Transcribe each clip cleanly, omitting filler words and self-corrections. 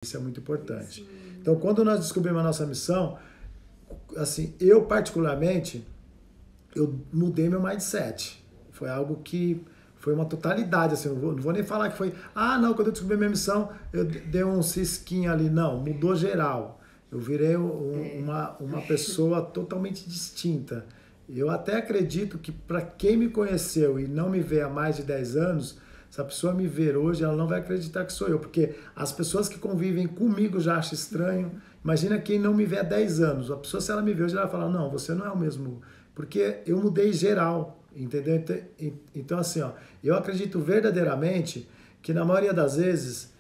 Isso é muito importante. Sim. Então, quando nós descobrimos a nossa missão, assim, eu particularmente, eu mudei meu mindset. Foi algo que foi uma totalidade, assim, não vou nem falar que foi, não, quando eu descobri minha missão, eu dei um cisquinho ali. Não, mudou geral. Eu virei uma pessoa totalmente distinta. Eu até acredito que para quem me conheceu e não me vê há mais de 10 anos, se a pessoa me ver hoje, ela não vai acreditar que sou eu, porque as pessoas que convivem comigo já acham estranho. Imagina quem não me vê há 10 anos. A pessoa, se ela me vê hoje, ela vai falar, não, você não é o mesmo. Porque eu mudei geral, entendeu? Então, assim, ó, eu acredito verdadeiramente que na maioria das vezes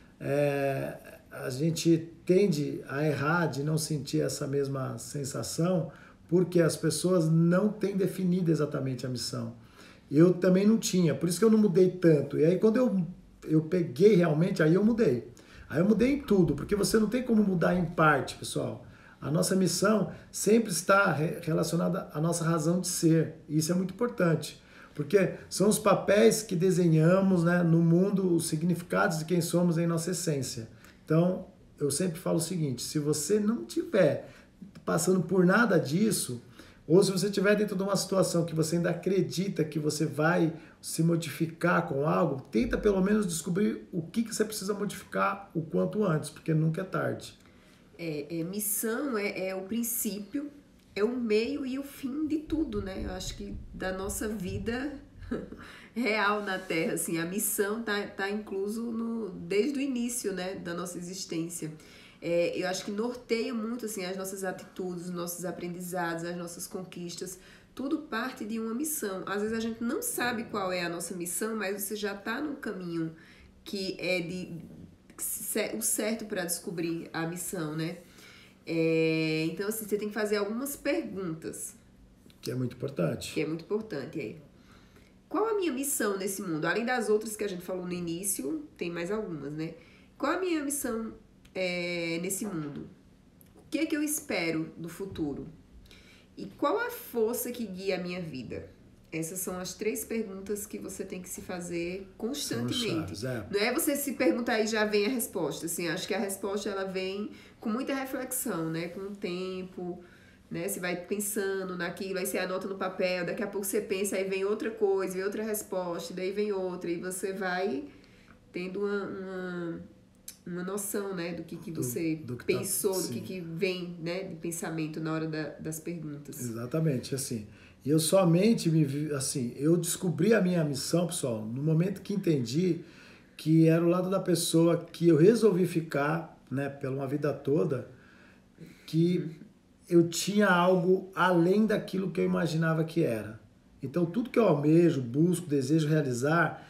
a gente tende a errar de não sentir essa mesma sensação porque as pessoas não têm definido exatamente a missão. Eu também não tinha, por isso que eu não mudei tanto. E aí quando eu peguei realmente, aí eu mudei. Aí eu mudei em tudo, porque você não tem como mudar em parte, pessoal. A nossa missão sempre está relacionada à nossa razão de ser. E isso é muito importante, porque são os papéis que desenhamos, né, no mundo, os significados de quem somos em nossa essência. Então, eu sempre falo o seguinte, se você não tiver passando por nada disso, ou se você estiver dentro de uma situação que você ainda acredita que você vai se modificar com algo, tenta pelo menos descobrir o que você precisa modificar o quanto antes, porque nunca é tarde. Missão é o princípio, é o meio e o fim de tudo, né? Eu acho que da nossa vida real na Terra, assim, a missão tá incluso desde o início, né, da nossa existência. Eu acho que norteia muito assim, as nossas atitudes, os nossos aprendizados, as nossas conquistas, tudo parte de uma missão. Às vezes a gente não sabe qual é a nossa missão, mas você já está num caminho que é o certo para descobrir a missão, né? Então, assim, você tem que fazer algumas perguntas. Que é muito importante. Que é muito importante. Qual a minha missão nesse mundo? Além das outras que a gente falou no início, tem mais algumas, né? Qual a minha missão nesse mundo? O que é que eu espero do futuro? E qual a força que guia a minha vida? Essas são as 3 perguntas que você tem que se fazer constantemente. Não é você se perguntar e já vem a resposta. Assim, acho que a resposta ela vem com muita reflexão, né? Com o tempo, né? Você vai pensando naquilo, aí você anota no papel, daqui a pouco você pensa, aí vem outra coisa, vem outra resposta, daí vem outra, e você vai tendo uma noção, né, do que você do que pensou, do que vem, né, de pensamento na hora das perguntas. Exatamente, assim. E eu somente eu descobri a minha missão, pessoal, no momento que entendi que era o lado da pessoa que eu resolvi ficar, né, pela uma vida toda, que eu tinha algo além daquilo que eu imaginava que era. Então, tudo que eu almejo, busco, desejo realizar,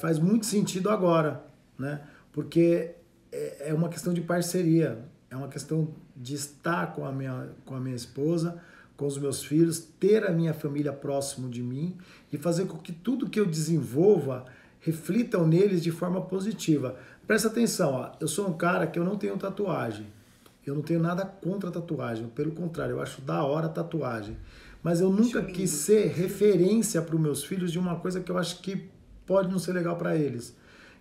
faz muito sentido agora, né? Porque é uma questão de parceria, é uma questão de estar com a minha esposa, com os meus filhos, ter a minha família próximo de mim e fazer com que tudo que eu desenvolva reflitam neles de forma positiva. Presta atenção, ó, eu sou um cara que eu não tenho tatuagem. Eu não tenho nada contra tatuagem, pelo contrário, eu acho da hora a tatuagem. Mas eu nunca quis ser referência para os meus filhos de uma coisa que eu acho que pode não ser legal para eles.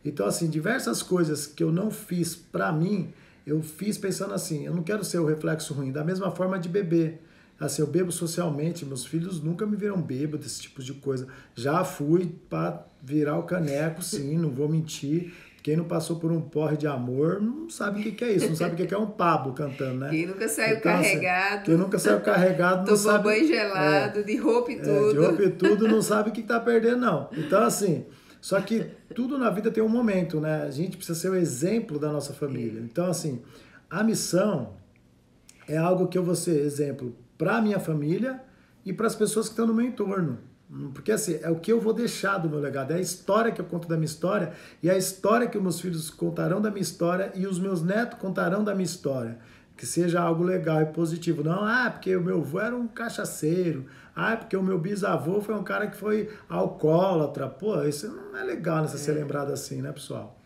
Então, assim, diversas coisas que eu não fiz para mim, eu fiz pensando assim, eu não quero ser o reflexo ruim, da mesma forma de beber. Assim, eu bebo socialmente, meus filhos nunca me viram bêbado, esse tipo de coisa. Já fui para virar o caneco, sim, não vou mentir. Quem não passou por um porre de amor não sabe o que é isso, não sabe o que é um Pablo cantando, né? Quem nunca saiu carregado. Assim, quem nunca saiu carregado não sabe. Tomou banho gelado, de roupa e tudo. De roupa e tudo, não sabe o que tá perdendo, não. Então, assim, só que tudo na vida tem um momento, né? A gente precisa ser o exemplo da nossa família. Então, assim, a missão é algo que eu vou ser exemplo para a minha família e para as pessoas que estão no meu entorno. Porque assim, é o que eu vou deixar do meu legado, é a história que eu conto da minha história e a história que os meus filhos contarão da minha história e os meus netos contarão da minha história. Que seja algo legal e positivo. Não, porque o meu avô era um cachaceiro, porque o meu bisavô foi um cara que foi alcoólatra. Pô, isso não é legal, né, ser lembrado assim, né, pessoal?